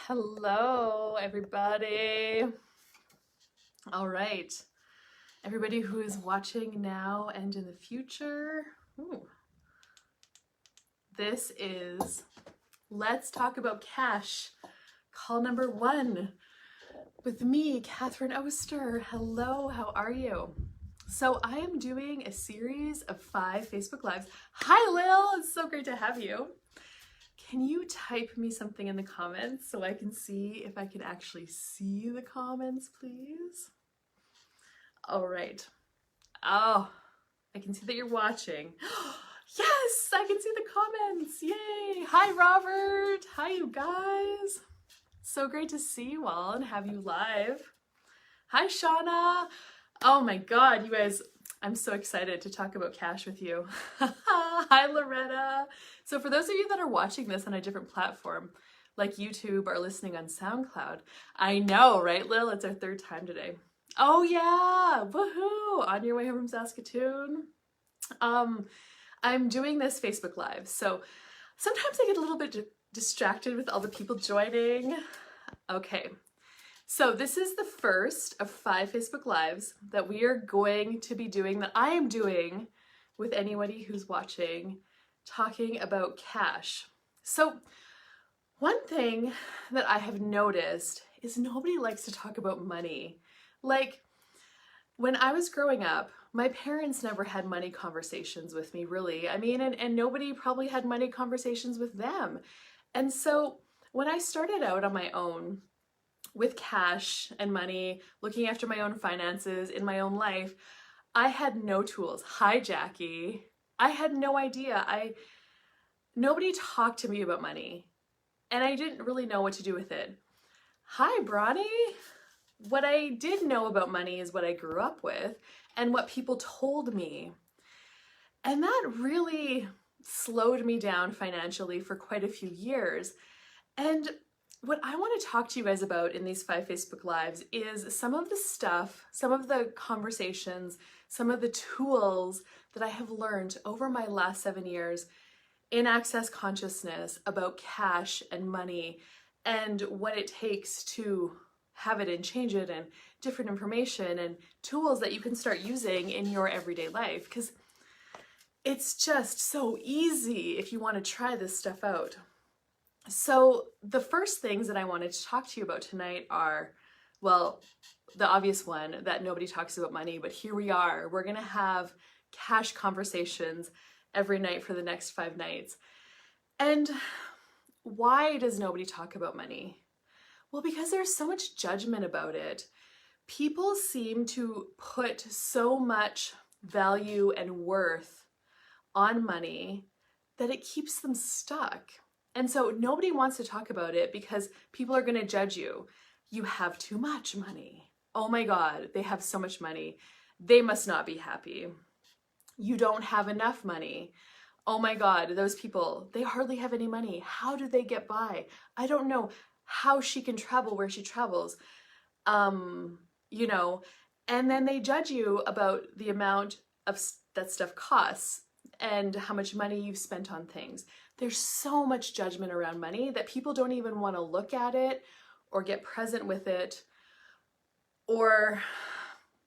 Hello, everybody. All right. Everybody who is watching now and in the future. This is Let's Talk About Cash, call number 1 with me, Catherine Oster. Hello, how are you? So I am doing a series of 5 Facebook Lives. Hi, Lil. It's so great to have you. Can you type me something in the comments so I can see if I can actually see the comments, please? All right. Oh, I can see that you're watching. Yes, I can see the comments. Yay. Hi, Robert. Hi, you guys. So great to see you all and have you live. Hi, Shauna. Oh my God, you guys, I'm so excited to talk about cash with you. Hi, Loretta. So for those of you that are watching this on a different platform, like YouTube or listening on SoundCloud, I know, right, Lil? It's our 3rd time today. Oh yeah, woohoo! On your way home from Saskatoon. I'm doing this Facebook Live, so sometimes I get a little bit distracted with all the people joining. Okay. So this is the first of 5 Facebook Lives that we are going to be doing, that I am doing with anybody who's watching, talking about cash. So one thing that I have noticed is nobody likes to talk about money. Like, when I was growing up, my parents never had money conversations with me, really. I mean, and nobody probably had money conversations with them. And so when I started out on my own, with cash and money, looking after my own finances in my own life, I had no tools. Hi, Jackie. I had no idea. Nobody talked to me about money, and I didn't really know what to do with it. Hi, Bronny. What I did know about money is what I grew up with and what people told me. And that really slowed me down financially for quite a few years. And what I want to talk to you guys about in these 5 Facebook Lives is some of the stuff, some of the conversations, some of the tools that I have learned over my last 7 years in Access Consciousness about cash and money and what it takes to have it and change it, and different information and tools that you can start using in your everyday life, because it's just so easy if you want to try this stuff out. So the first things that I wanted to talk to you about tonight are, well, the obvious one, that nobody talks about money, but here we are. We're going to have cash conversations every night for the next 5 nights. And why does nobody talk about money? Well, because there's so much judgment about it. People seem to put so much value and worth on money that it keeps them stuck. And so nobody wants to talk about it because people are going to judge you. You have too much money. Oh my God, they have so much money. They must not be happy. You don't have enough money. Oh my God, those people, they hardly have any money. How do they get by? I don't know how she can travel where she travels. You know, and then they judge you about the amount of that stuff costs and how much money you've spent on things. There's so much judgment around money that people don't even want to look at it or get present with it or,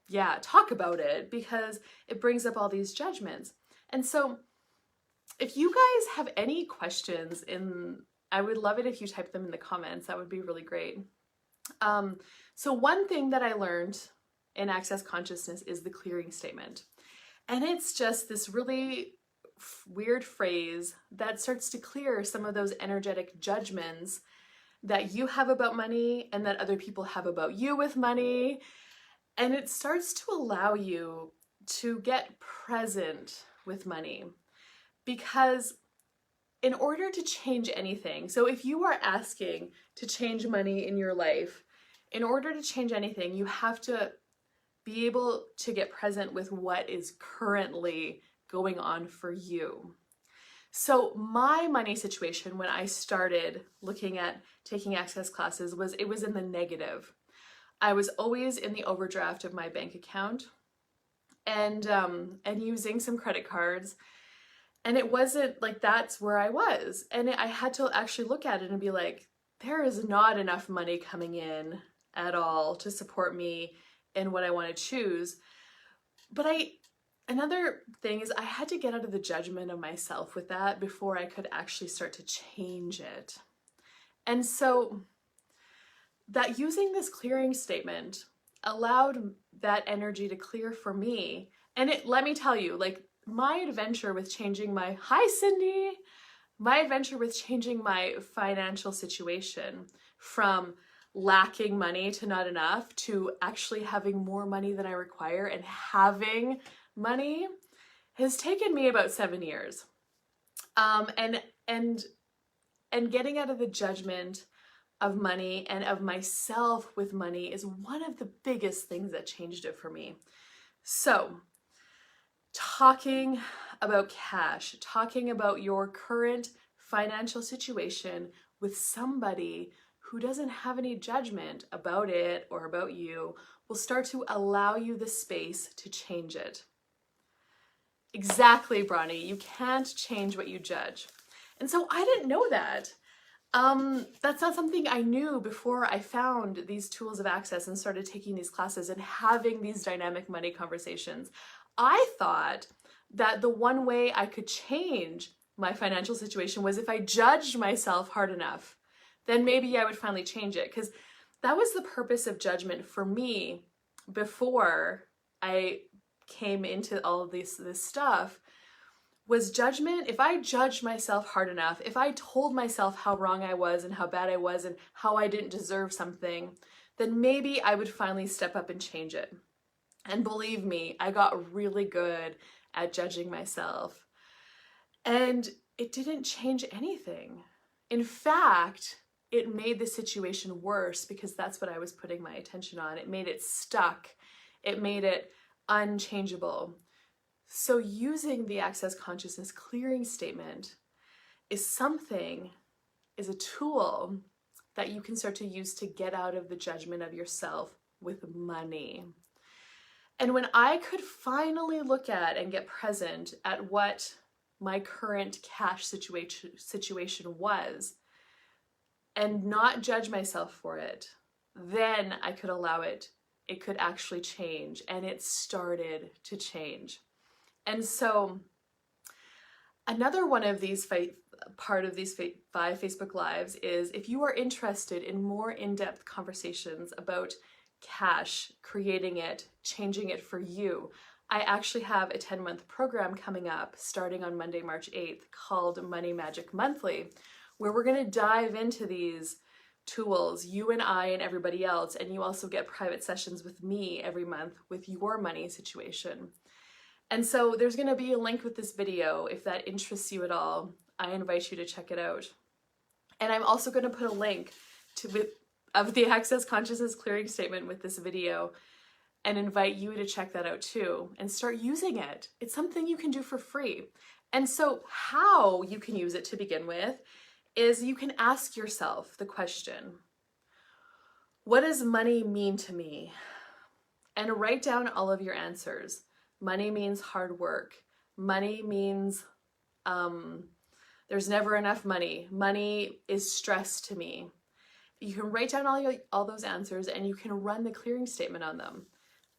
yeah, talk about it, because it brings up all these judgments. And so if you guys have any questions, I would love it if you type them in the comments. That would be really great. So one thing that I learned in Access Consciousness is the clearing statement. And it's just this really weird phrase that starts to clear some of those energetic judgments that you have about money and that other people have about you with money. And it starts to allow you to get present with money, because in order to change anything, so if you are asking to change money in your life, in order to change anything, you have to be able to get present with what is currently going on for you. So my money situation when I started looking at taking access classes was in the negative. I was always in the overdraft of my bank account and using some credit cards. And it wasn't like that's where I was. And I had to actually look at it and be like, there is not enough money coming in at all to support me in what I want to choose. But another thing is I had to get out of the judgment of myself with that before I could actually start to change it. And so that using this clearing statement allowed that energy to clear for me. And let me tell you, like, my adventure with changing hi Cindy, my adventure with changing my financial situation from lacking money to not enough to actually having more money than I require and having money has taken me about 7 years. And getting out of the judgment of money and of myself with money is one of the biggest things that changed it for me. So, talking about cash, talking about your current financial situation with somebody who doesn't have any judgment about it or about you will start to allow you the space to change it. Exactly, Bronnie. You can't change what you judge. And so I didn't know that. That's not something I knew before I found these tools of access and started taking these classes and having these dynamic money conversations. I thought that the one way I could change my financial situation was if I judged myself hard enough, then maybe I would finally change it. Because that was the purpose of judgment for me before I came into all of this stuff. Was judgment, if I judged myself hard enough, if I told myself how wrong I was and how bad I was and how I didn't deserve something, then maybe I would finally step up and change it. And believe me, I got really good at judging myself. And it didn't change anything. In fact, it made the situation worse because that's what I was putting my attention on. It made it stuck. It made it unchangeable. So using the Access Consciousness clearing statement is a tool that you can start to use to get out of the judgment of yourself with money. And when I could finally look at and get present at what my current cash situation was and not judge myself for it, then I could allow it. It could actually change, and it started to change. And so another one of these part of these 5 Facebook Lives is if you are interested in more in-depth conversations about cash, creating it, changing it for you, I actually have a 10-month program coming up starting on Monday, March 8th called Money Magic Monthly, where we're going to dive into these tools, you and I and everybody else, and you also get private sessions with me every month with your money situation. And so there's going to be a link with this video if that interests you at all. I invite you to check it out. And I'm also going to put a link of the Access Consciousness clearing statement with this video and invite you to check that out too and start using it. It's something you can do for free. And so how you can use it to begin with is you can ask yourself the question, what does money mean to me? And write down all of your answers. Money means hard work. Money means there's never enough money. Money is stress to me. You can write down all those answers and you can run the clearing statement on them.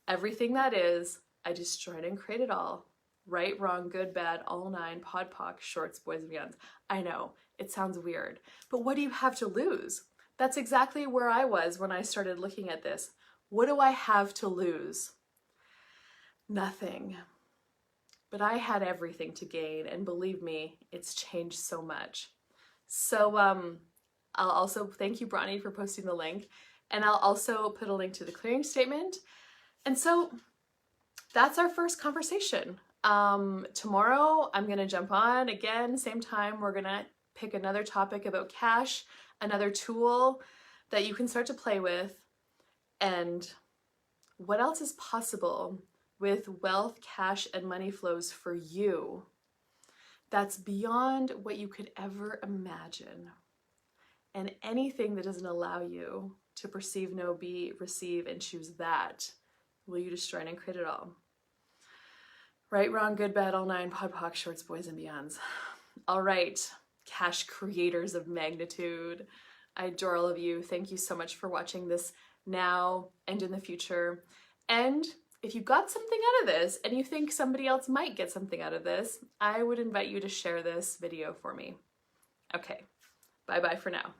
Everything that is, I destroyed and created all. Right, wrong, good, bad, all 9, pod, poc, shorts, boys and beyonds. I know, it sounds weird, but what do you have to lose? That's exactly where I was when I started looking at this. What do I have to lose? Nothing. But I had everything to gain, and believe me, it's changed so much. So I'll also thank you, Bronnie, for posting the link, and I'll also put a link to the clearing statement. And so that's our first conversation. Tomorrow I'm gonna jump on again, same time. We're gonna pick another topic about cash, another tool that you can start to play with, and what else is possible with wealth, cash, and money flows for you that's beyond what you could ever imagine. And anything that doesn't allow you to perceive, know, be, receive, and choose that, will you destroy and create it all? Right, wrong, good, bad, all 9, pod, poc, shorts, boys, and beyonds. All right, cash creators of magnitude. I adore all of you. Thank you so much for watching this now and in the future. And if you got something out of this and you think somebody else might get something out of this, I would invite you to share this video for me. Okay, bye-bye for now.